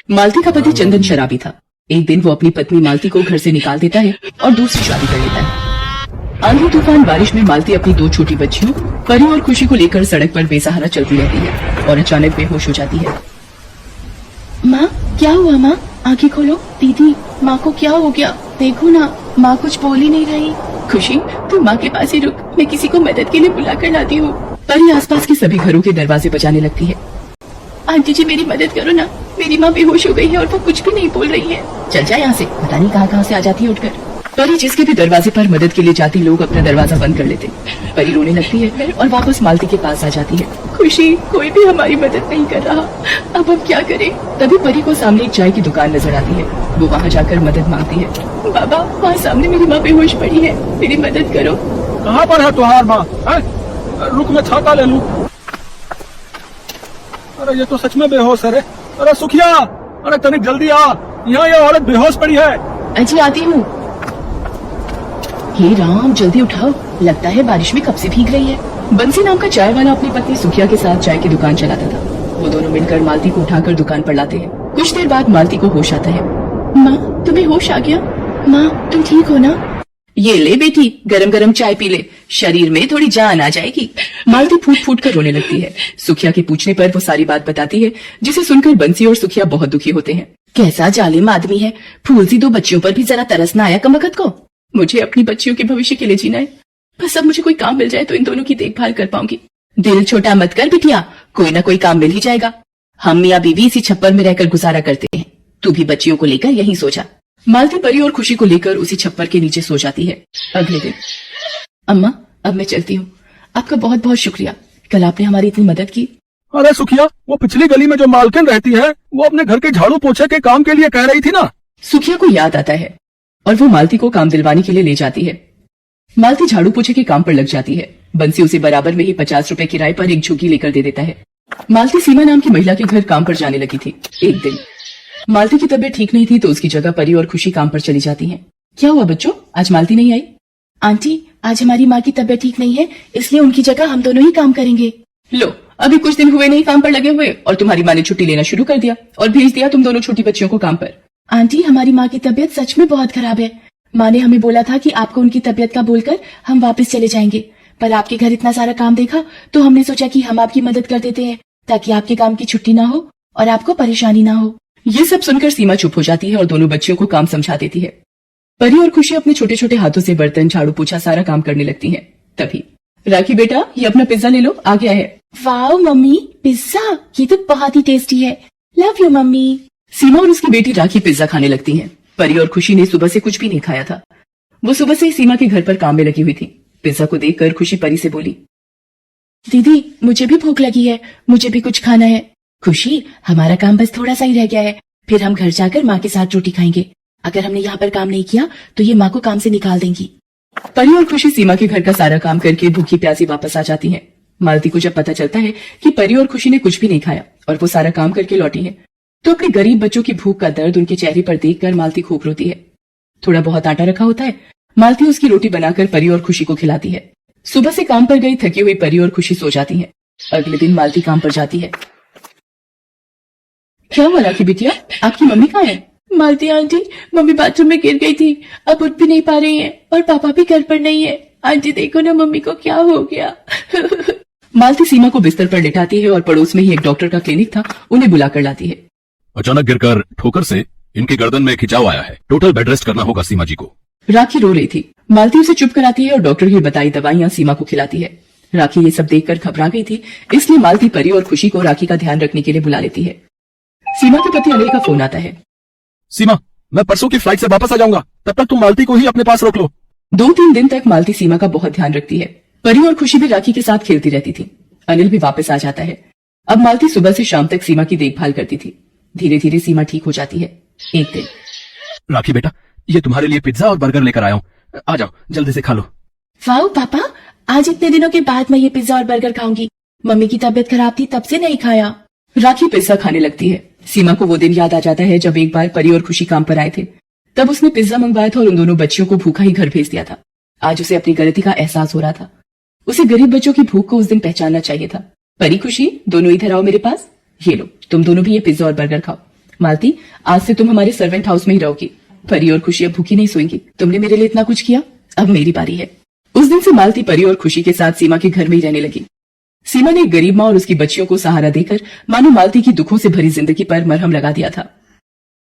मालती का पति चंदन शराबी था। एक दिन वो अपनी पत्नी मालती को घर से निकाल देता है और दूसरी शादी कर लेता है। आंधी तूफान बारिश में मालती अपनी दो छोटी बच्चियों परी और खुशी को लेकर सड़क पर बेसहारा चलती रहती है और अचानक बेहोश हो जाती है। माँ, क्या हुआ माँ? आंखें खोलो। दीदी, माँ को क्या हो गया? देखो ना, माँ कुछ बोल ही नहीं रही। खुशी, तुम माँ के पास ही रुक, मैं किसी को मदद के लिए बुला कर लाती हूँ। परी आसपास के सभी घरों के दरवाजे बजाने लगती है। आंटी जी, मेरी मदद करो ना, मेरी माँ बेहोश हो गई है और वो कुछ भी नहीं बोल रही है। चल जा यहाँ से, पता नहीं कहाँ से आ जाती है उठकर। परी जिसके भी दरवाजे पर मदद के लिए जाती, लोग अपना दरवाजा बंद कर लेते। परी रोने लगती है और वापस मालती के पास आ जाती है। खुशी, कोई भी हमारी मदद नहीं कर रहा, अब हम क्या करें? तभी परी को सामने एक चाय की दुकान नजर आती है। वो वहाँ जाकर मदद मांगती है। बाबा, वहाँ सामने मेरी माँ बेहोश पड़ी है, मेरी मदद करो। कहाँ पर है तुम्हार माँ? रुक, मैं छाता ले लूं। अरे ये तो सच में बेहोश है रे। अरे सुखिया, अरे तनिक जल्दी आ, यहाँ ये औरत बेहोश पड़ी है। अजी आती हूँ। हे राम, जल्दी उठाओ, लगता है बारिश में कब से भीग रही है। बंसी नाम का चाय वाला अपनी पत्नी सुखिया के साथ चाय की दुकान चलाता था। वो दोनों मिलकर मालती को उठाकर दुकान पर लाते हैं। कुछ देर बाद मालती को होश आता है। माँ, तुम्हें होश आ गया? माँ, तुम ठीक हो ना? ये ले बेटी, गरम गरम चाय पी ले, शरीर में थोड़ी जान आ जाएगी। मालती फूट फूट कर रोने लगती है। सुखिया के पूछने पर वो सारी बात बताती है, जिसे सुनकर बंसी और सुखिया बहुत दुखी होते हैं। कैसा जालिम आदमी है, फूल सी दो बच्चियों पर भी जरा तरस न आया कमबख्त को। मुझे अपनी बच्चियों के भविष्य के लिए जीना है, बस अब मुझे कोई काम मिल जाए तो इन दोनों की देखभाल कर पाऊंगी। दिल छोटा मत कर बिटिया, कोई ना कोई काम मिल ही जाएगा। हम मियाँ बीवी इसी छप्पर में रहकर गुजारा करते हैं, तू भी बच्चियों को लेकर यहीं सो जा। मालती परी और खुशी को लेकर उसी छप्पर के नीचे सो जाती है। अगले दिन, अम्मा, अब मैं चलती हूँ, आपका बहुत बहुत शुक्रिया, कल आपने हमारी इतनी मदद की। अरे सुखिया, वो पिछली गली में जो मालकिन रहती है, वो अपने घर के झाड़ू पोछे के काम के लिए कह रही थी ना। सुखिया को याद आता है और वो मालती को काम दिलवाने के लिए ले जाती है। मालती झाड़ू पोछे के काम पर लग जाती है। बंसी उसे बराबर में ही 50 रुपए किराए पर एक झुग्गी लेकर दे देता है। मालती सीमा नाम की महिला के घर काम पर जाने लगी थी। एक दिन मालती की तबीयत ठीक नहीं थी तो उसकी जगह परी और खुशी काम पर चली जाती हैं। क्या हुआ बच्चों, आज मालती नहीं आई? आंटी, आज हमारी माँ की तबीयत ठीक नहीं है, इसलिए उनकी जगह हम दोनों ही काम करेंगे। लो, अभी कुछ दिन हुए नहीं काम पर लगे हुए और तुम्हारी माँ ने छुट्टी लेना शुरू कर दिया और भेज दिया तुम दोनों छोटी बच्चियों को काम पर। आंटी, हमारी माँ की तबीयत सच में बहुत खराब है। माँ ने हमें बोला था कि आपको उनकी तबीयत का बोलकर हम वापस चले जाएंगे, पर आपके घर इतना सारा काम देखा तो हमने सोचा कि हम आपकी मदद कर देते हैं, ताकि आपके काम की छुट्टी ना हो और आपको परेशानी ना हो। ये सब सुनकर सीमा चुप हो जाती है और दोनों बच्चियों को काम समझा देती है। परी और खुशी अपने छोटे छोटे हाथों से बर्तन, झाड़ू पोछा सारा काम करने लगती हैं। तभी, राखी बेटा, ये अपना पिज्जा ले लो, आ गया है। वाओ मम्मी, पिज्जा, ये तो बहुत ही टेस्टी है। Love you mummy. सीमा और उसकी बेटी राखी पिज्जा खाने लगती हैं। परी और खुशी ने सुबह से कुछ भी नहीं खाया था। वो सुबह से ही सीमा के घर पर काम में लगी हुई थी। पिज्जा को देखकर खुशी परी से बोली, दीदी, मुझे भी भूख लगी है, मुझे भी कुछ खाना है। खुशी, हमारा काम बस थोड़ा सा ही रह गया है, फिर हम घर जाकर माँ के साथ रोटी खाएंगे। अगर हमने यहाँ पर काम नहीं किया तो ये माँ को काम से निकाल देंगी। परी और खुशी सीमा के घर का सारा काम करके भूखी प्यासी वापस आ जाती हैं। मालती को जब पता चलता है कि परी और खुशी ने कुछ भी नहीं खाया और वो सारा काम करके लौटी है, तो अपने गरीब बच्चों की भूख का दर्द उनके चेहरे पर देखकर मालती खूब रोती है। थोड़ा बहुत आटा रखा होता है, मालती उसकी रोटी बनाकर परी और खुशी को खिलाती है। सुबह से काम पर गई थकी हुई परी और खुशी सो जाती हैं। अगले दिन मालती काम पर जाती है। क्या हुआ राखी बिटिया, आपकी मम्मी कहाँ है? मालती आंटी, मम्मी बाथरूम में गिर गई थी, अब उठ भी नहीं पा रही है और पापा भी घर पर नहीं है। आंटी देखो ना, मम्मी को क्या हो गया। मालती सीमा को बिस्तर पर लिटाती है और पड़ोस में ही एक डॉक्टर का क्लिनिक था, उन्हें बुलाकर लाती है। अचानक गिरकर ठोकर से इनकी गर्दन में खिंचाव आया है, टोटल बेड रेस्ट करना होगा सीमा जी को। राखी रो रही थी। मालती उसे चुप कराती है और डॉक्टर की बताई दवाइयां सीमा को खिलाती है। राखी ये सब देखकर घबरा गई थी, इसलिए मालती परी और खुशी को राखी का ध्यान रखने के लिए बुला लेती है। सीमा के पति अनिल का फोन आता है। सीमा, मैं परसों की फ्लाइट से वापस आ जाऊंगा, तब तक तुम मालती को ही अपने पास रोक लो। 2-3 दिन तक मालती सीमा का बहुत ध्यान रखती है। परी और खुशी भी राखी के साथ खेलती रहती थी। अनिल भी वापस आ जाता है। अब मालती सुबह से शाम तक सीमा की देखभाल करती थी। धीरे धीरे सीमा ठीक हो जाती है। एक दिन, राखी बेटा, ये तुम्हारे लिए पिज्जा और बर्गर लेकर आया हूँ, आ जाओ जल्दी से खा लो। वाओ पापा, आज इतने दिनों के बाद मैं ये पिज्जा और बर्गर खाऊंगी। मम्मी की तबीयत खराब थी, तब से नहीं खाया। राखी पिज्जा खाने लगती है। सीमा को वो दिन याद आ जाता है जब एक बार परी और खुशी काम पर आए थे। तब उसने पिज्जा मंगवाया था और उन दोनों बच्चियों को भूखा ही घर भेज दिया था। आज उसे अपनी गलती का एहसास हो रहा था। उसे गरीब बच्चों की भूख को उस दिन पहचानना चाहिए था। परी, खुशी, दोनों इधर आओ मेरे पास। ये लो, तुम दोनों भी ये पिज्जा और बर्गर खाओ। मालती, आज से तुम हमारे सर्वेंट हाउस में ही रहोगी। परी और खुशी अब भूखी नहीं सोएंगी। तुमने मेरे लिए इतना कुछ किया, अब मेरी बारी है। उस दिन से मालती परी और खुशी के साथ सीमा के घर में ही रहने लगी। सीमा ने एक गरीब माँ और उसकी बच्चियों को सहारा देकर मानो मालती की दुखों से भरी जिंदगी पर मरहम लगा दिया था।